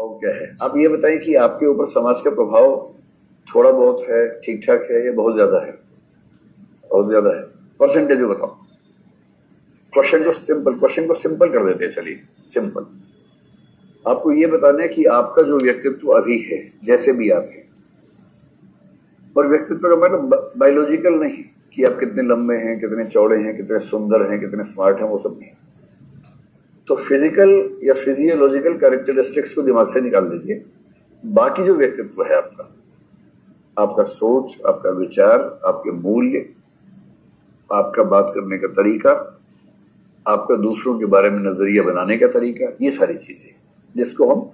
और क्या है? आप ये बताएं कि आपके ऊपर समाज का प्रभाव थोड़ा बहुत है, ठीक ठाक है, या बहुत ज्यादा है? बहुत ज्यादा है। परसेंटेज बताओ। क्वेश्चन को सिंपल कर देते हैं। चलिए सिंपल, आपको ये बताना है कि आपका जो व्यक्तित्व अभी है, जैसे भी आप हैं, और व्यक्तित्व का मतलब बायोलॉजिकल नहीं कि आप कितने लंबे हैं, कितने चौड़े हैं, कितने सुंदर हैं, कितने स्मार्ट हैं, वो सब नहीं। तो फिजिकल या फिजियोलॉजिकल कैरेक्टरिस्टिक्स को दिमाग से निकाल दीजिए। बाकी जो व्यक्तित्व है आपका, आपका सोच, आपका विचार, आपके मूल्य, आपका बात करने का तरीका, आपका दूसरों के बारे में नजरिया बनाने का तरीका, ये सारी चीजें जिसको हम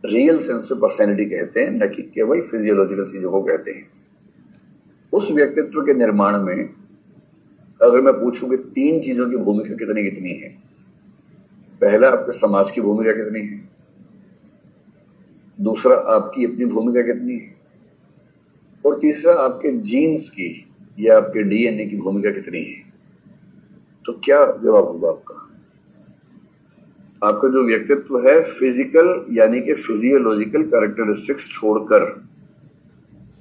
रियल सेंस ऑफ पर्सनैलिटी कहते हैं, न कि केवल फिजियोलॉजिकल चीजों को कहते हैं। उस व्यक्तित्व के निर्माण में अगर मैं पूछूं कि 3 चीजों की भूमिका कितनी कितनी है, पहला आपके समाज की भूमिका कितनी है, दूसरा आपकी अपनी भूमिका कितनी है, और तीसरा आपके जीन्स की या आपके डीएनए की भूमिका कितनी है, तो क्या जवाब होगा आपका? आपका जो व्यक्तित्व है फिजिकल यानी कि फिजियोलॉजिकल कैरेक्टरिस्टिक्स छोड़कर,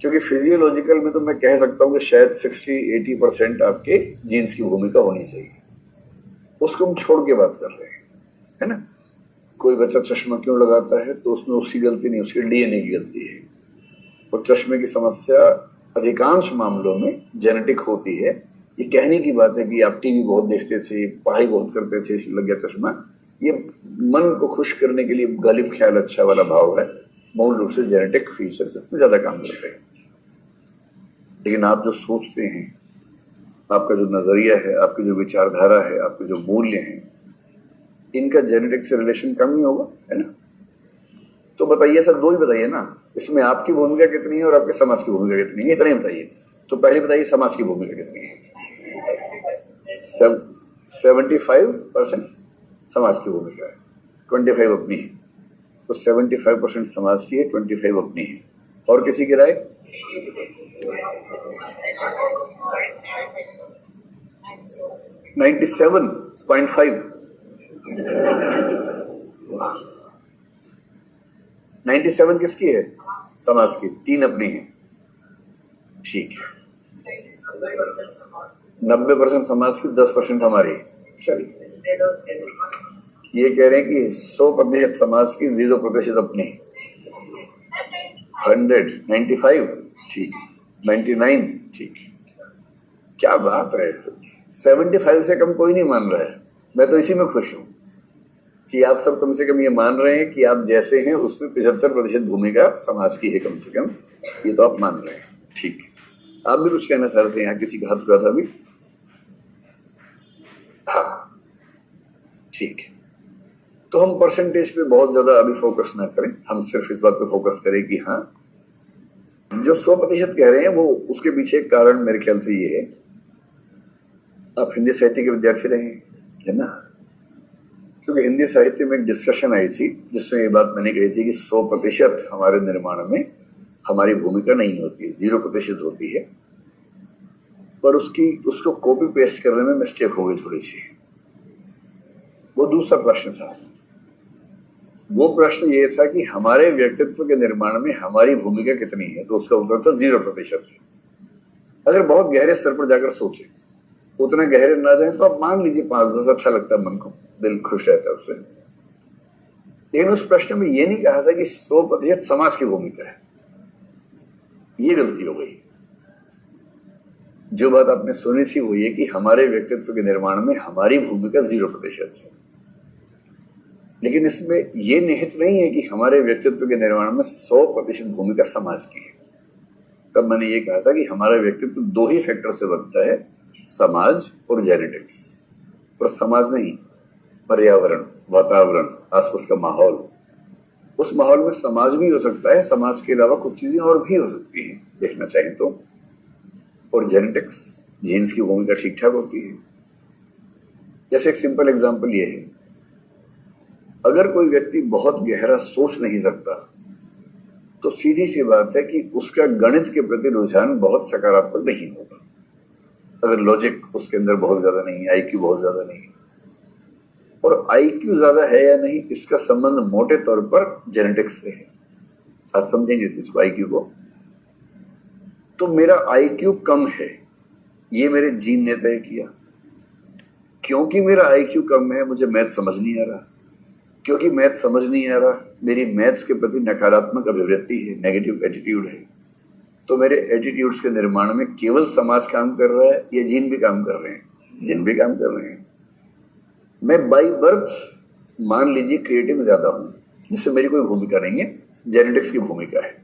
क्योंकि फिजियोलॉजिकल में तो मैं कह सकता हूं कि शायद 60-80% आपके जीन्स की भूमिका होनी चाहिए, उसको हम छोड़ के बात कर रहे हैं, है ना। कोई बच्चा चश्मा क्यों लगाता है, तो उसमें उसकी गलती नहीं, उसकी डीएनए की गलती है। और चश्मे की समस्या अधिकांश मामलों में जेनेटिक होती है। ये कहने की बात है कि आप टीवी बहुत देखते थे, पढ़ाई बहुत करते थे, इसलिए लग गया चश्मा, ये मन को खुश करने के लिए गालिब ख्याल अच्छा वाला भाव है। मूल रूप से जेनेटिक फीचर्स इसमें ज्यादा काम करते हैं। लेकिन आप जो सोचते हैं, आपका जो नजरिया है, आपकी जो विचारधारा है, आपके जो मूल्य हैं, इनका जेनेटिक से रिलेशन कम ही होगा, है ना। तो बताइए सर, 2 ही बताइए ना, इसमें आपकी भूमिका कितनी है और आपके समाज की भूमिका कितनी है, इतना ही बताइए। तो पहले बताइए समाज की भूमिका कितनी है। 75% समाज की भूमिका है, 25 अपनी है। तो 75% समाज की है, 25 अपनी है। और किसी की राय? 97.5 97 किसकी है? समाज की। 3 अपनी है। ठीक है, 90% समाज की, 10% हमारी। चलिए, ये कह रहे हैं कि 100% समाज की, 0% अपनी। 195 ठीक, 99 ठीक। क्या बात है, 75 से कम कोई नहीं मान रहा है। मैं तो इसी में खुश हूं कि आप सब कम से कम ये मान रहे हैं कि आप जैसे हैं उसमें 75% भूमिका समाज की है कम से कम, ये तो आप मान रहे हैं। ठीक है, आप भी कुछ कहना चाहते हैं? यहाँ किसी का हाथ हुआ था अभी? हाँ ठीक है, तो हम परसेंटेज पे बहुत ज्यादा अभी फोकस ना करें, हम सिर्फ इस बात पे फोकस करें कि हाँ, जो 100% कह रहे हैं वो, उसके पीछे एक कारण मेरे ख्याल से ये है, आप हिंदी साहित्य के विद्यार्थी रहे हैं, है ना। क्योंकि हिंदी साहित्य में एक डिस्कशन आई थी जिसमें ये बात मैंने कही थी कि 100% हमारे निर्माण में हमारी भूमिका नहीं होती, 0% होती है, पर उसको कॉपी पेस्ट करने में मिस्टेक हो गई थोड़ी सी। वो दूसरा प्रश्न था। वो प्रश्न ये था कि हमारे व्यक्तित्व के निर्माण में हमारी भूमिका कितनी है, तो उसका उत्तर था 0% है। अगर बहुत गहरे स्तर पर जाकर सोचे, उतना गहरे ना जाए तो आप मान लीजिए 5-10, अच्छा लगता है, मन को, दिल खुश रहता है उससे। लेकिन उस प्रश्न में ये नहीं कहा था कि 100% समाज की भूमिका है। ये गलती हो गई। जो बात आपने सुनी थी वो ये कि हमारे व्यक्तित्व के निर्माण में हमारी भूमिका 0% है। लेकिन इसमें यह निहित नहीं है कि हमारे व्यक्तित्व के निर्माण में 100% भूमिका समाज की है। तब मैंने ये कहा था कि हमारा व्यक्तित्व 2 ही फैक्टर से बनता है, समाज और जेनेटिक्स। पर समाज नहीं, पर्यावरण, वातावरण, आसपास का माहौल। उस माहौल में समाज भी हो सकता है, समाज के अलावा कुछ चीजें और भी हो सकती हैं, देखना चाहें तो। और जेनेटिक्स, जीन्स की भूमिका ठीक ठाक होती है। जैसे एक सिंपल एग्जांपल ये है, अगर कोई व्यक्ति बहुत गहरा सोच नहीं सकता तो सीधी सी बात है कि उसका गणित के प्रति रुझान बहुत सकारात्मक नहीं होगा। अगर लॉजिक उसके अंदर बहुत ज्यादा नहीं है, आईक्यू बहुत ज्यादा नहीं है, और आईक्यू ज्यादा है या नहीं इसका संबंध मोटे तौर पर जेनेटिक्स से है। आप समझेंगे इस चीज आईक्यू को। तो मेरा आईक्यू कम है, ये मेरे जीन ने तय किया। क्योंकि मेरा आईक्यू कम है, मुझे मैथ समझ नहीं आ रहा। क्योंकि मैथ समझ नहीं आ रहा, मेरी मैथ्स के प्रति नकारात्मक अभिवृत्ति है, नेगेटिव एटीट्यूड है। तो मेरे एटीट्यूड्स के निर्माण में केवल समाज काम कर रहा है या जीन भी काम कर रहे हैं? जीन भी काम कर रहे हैं। मैं बाई बर्थ मान लीजिए क्रिएटिव ज्यादा हूं, जिससे मेरी कोई भूमिका नहीं है, जेनेटिक्स की भूमिका है।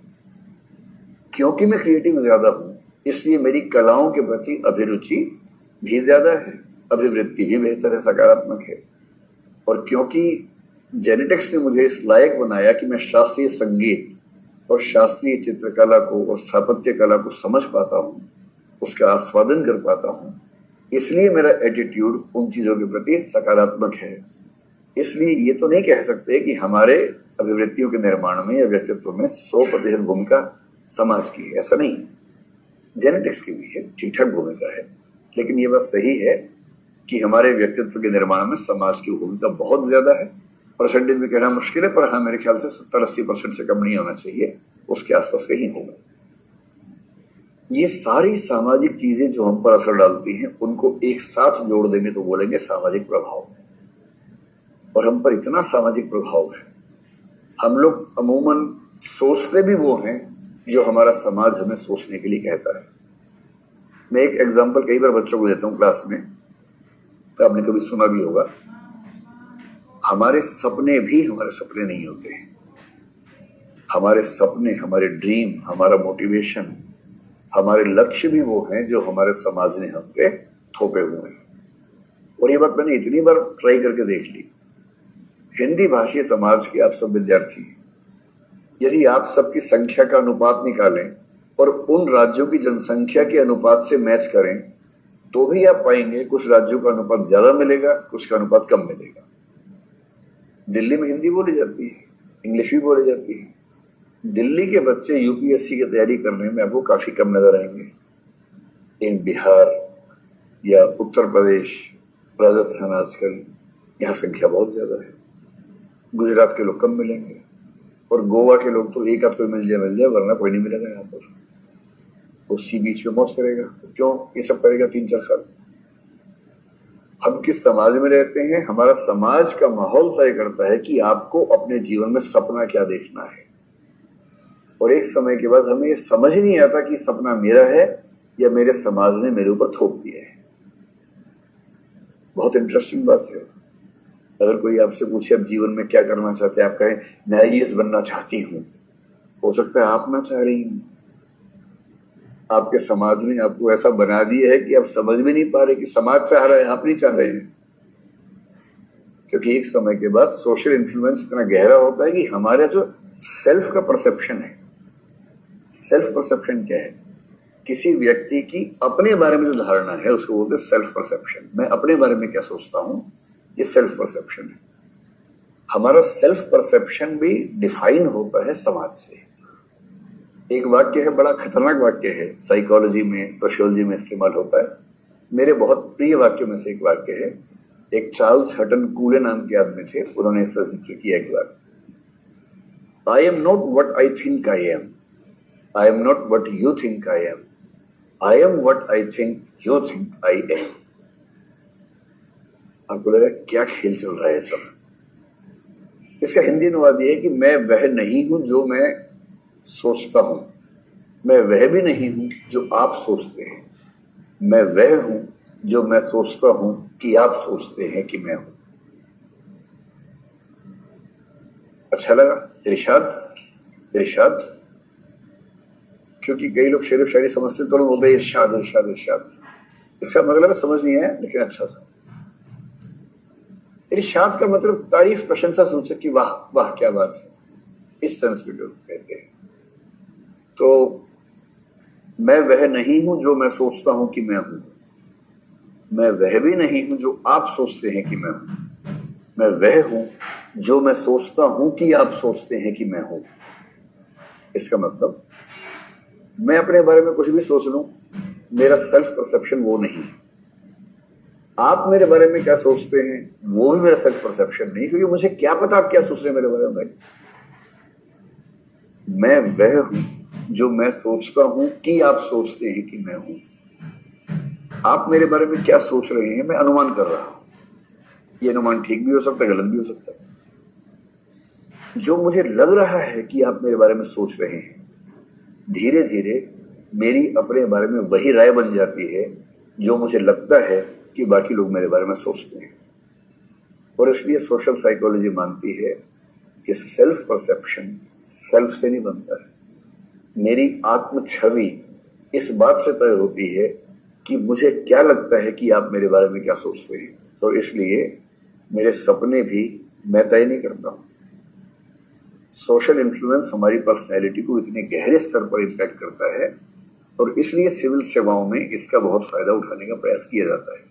क्योंकि मैं क्रिएटिव ज्यादा हूं, इसलिए मेरी कलाओं के प्रति अभिरुचि भी ज्यादा है, अभिवृत्ति भी बेहतर है, सकारात्मक है। और क्योंकि जेनेटिक्स ने मुझे इस लायक बनाया कि मैं शास्त्रीय संगीत और शास्त्रीय चित्रकला को और स्थापत्य कला को समझ पाता हूँ, उसका आस्वादन कर पाता हूँ, इसलिए मेरा एटीट्यूड उन चीजों के प्रति सकारात्मक है। इसलिए ये तो नहीं कह सकते कि हमारे अभिवृत्तियों के निर्माण में या व्यक्तित्व में 100% भूमिका समाज की है, ऐसा नहीं। जेनेटिक्स की भी है, ठीक ठाक भूमिका है, लेकिन ये बात सही है कि हमारे व्यक्तित्व के निर्माण में समाज की भूमिका बहुत ज्यादा है। परसेंटेज में कहना मुश्किल है, पर हाँ मेरे ख्याल से 70-80% से कम नहीं होना चाहिए, उसके आसपास कहीं होगा। ये सारी सामाजिक चीजें जो हम पर असर डालती हैं, उनको एक साथ जोड़ देंगे तो बोलेंगे सामाजिक प्रभाव। और हम पर इतना सामाजिक प्रभाव है, हम लोग अमूमन सोचते भी वो हैं जो हमारा समाज हमें सोचने के लिए कहता है। मैं एक एग्जांपल कई बार बच्चों को देता हूँ क्लास में, तो आपने कभी सुना भी होगा। हमारे सपने भी हमारे सपने नहीं होते हैं। हमारे सपने, हमारे ड्रीम, हमारा मोटिवेशन, हमारे लक्ष्य भी वो हैं जो हमारे समाज ने हम पे थोपे हुए हैं। और ये बात मैंने इतनी बार ट्राई करके देख ली। हिंदी भाषी समाज के आप सब विद्यार्थी हैं, यदि आप सबकी संख्या का अनुपात निकालें और उन राज्यों की जनसंख्या के अनुपात से मैच करें, तो भी आप पाएंगे कुछ राज्यों का अनुपात ज्यादा मिलेगा, कुछ का अनुपात कम मिलेगा। दिल्ली में हिंदी बोली जाती है, इंग्लिश भी बोली जाती है। दिल्ली के बच्चे यूपीएससी की तैयारी करने में आपको काफी कम नजर आएंगे। इन बिहार या उत्तर प्रदेश, राजस्थान आजकल यहाँ संख्या बहुत ज्यादा है। गुजरात के लोग कम मिलेंगे, और गोवा के लोग तो एक आध कोई मिल जाए, वरना कोई नहीं मिलेगा यहाँ पर। वो सी बीच में मौज करेगा। क्यों ये सब करेगा 3-4 साल? हम किस समाज में रहते हैं, हमारा समाज का माहौल तय करता है कि आपको अपने जीवन में सपना क्या देखना है। और एक समय के बाद हमें ये समझ ही नहीं आता कि सपना मेरा है या मेरे समाज ने मेरे ऊपर थोप दिया है। बहुत इंटरेस्टिंग बात है। अगर कोई आपसे पूछे आप जीवन में क्या करना चाहते हैं, आप कहें मैं आईएएस बनना चाहती हूँ, हो सकता है आप ना चाह रही हूँ, आपके समाज ने आपको ऐसा बना दिया है कि आप समझ भी नहीं पा रहे कि समाज चाह रहा है, आप नहीं चाह रहे हैं। क्योंकि एक समय के बाद सोशल इन्फ्लुएंस इतना गहरा होता है कि हमारा जो सेल्फ का परसेप्शन है, सेल्फ परसेप्शन क्या है? किसी व्यक्ति की अपने बारे में जो धारणा है उसको बोलते हैं सेल्फ परसेप्शन। मैं अपने बारे में क्या सोचता हूं, ये सेल्फ परसेप्शन है। हमारा सेल्फ परसेप्शन भी डिफाइन होता है समाज से। एक वाक्य है, बड़ा खतरनाक वाक्य है, साइकोलॉजी में, सोशियोलॉजी में इस्तेमाल होता है। मेरे बहुत प्रिय वाक्यों में से एक वाक्य है। एक चार्ल्स हटन कूले नाम के आदमी थे, उन्होंने इसका जिक्र किया एक बार। I am not what I think I am, I am not what you think I am, I am what I think you think I am. आपको लगा क्या खेल चल रहा है सब? इसका हिंदी अनुवाद यह है कि मैं वह नहीं हूं जो मैं सोचता हूं, मैं वह भी नहीं हूं जो आप सोचते हैं, मैं वह हूं जो मैं सोचता हूं कि आप सोचते हैं कि मैं हूं। अच्छा लगा? इरशाद, इरशाद। क्योंकि कई लोग शेर शायरी समझते तो बोलते हैं इरशाद इरशाद इरशाद। इसका मतलब समझ नहीं है, लेकिन अच्छा था। इरशाद का मतलब तारीफ, प्रशंसा सूचक की वाह वाह क्या बात है, इस सेंस में कहते हैं। तो मैं वह नहीं हूं जो मैं सोचता हूं कि मैं हूं, मैं वह भी नहीं हूं जो आप सोचते हैं कि मैं हूं, मैं वह हूं जो मैं सोचता हूं कि आप सोचते हैं कि मैं हूं। इसका मतलब मैं अपने बारे में कुछ भी सोच लूं, मेरा सेल्फ परसेप्शन वो नहीं। आप मेरे बारे में क्या सोचते हैं वो भी मेरा सेल्फ परसेप्शन नहीं, क्योंकि मुझे क्या पता आप क्या सोच रहे हैं मेरे बारे में। मैं वह हूं जो मैं सोचता हूं कि आप सोचते हैं कि मैं हूं। आप मेरे बारे में क्या सोच रहे हैं मैं अनुमान कर रहा हूं। ये अनुमान ठीक भी हो सकता है, गलत भी हो सकता है। जो मुझे लग रहा है कि आप मेरे बारे में सोच रहे हैं, धीरे धीरे मेरी अपने बारे में वही राय बन जाती है जो मुझे लगता है कि बाकी लोग मेरे बारे में सोचते हैं। और इसलिए सोशल साइकोलॉजी मानती है कि सेल्फ परसेप्शन सेल्फ से नहीं बनता है। मेरी आत्म छवि इस बात से तय होती है कि मुझे क्या लगता है कि आप मेरे बारे में क्या सोचते हैं। तो इसलिए मेरे सपने भी मैं तय नहीं करता हूं। सोशल इन्फ्लुएंस हमारी पर्सनैलिटी को इतने गहरे स्तर पर इम्पैक्ट करता है और इसलिए सिविल सेवाओं में इसका बहुत फायदा उठाने का प्रयास किया जाता है।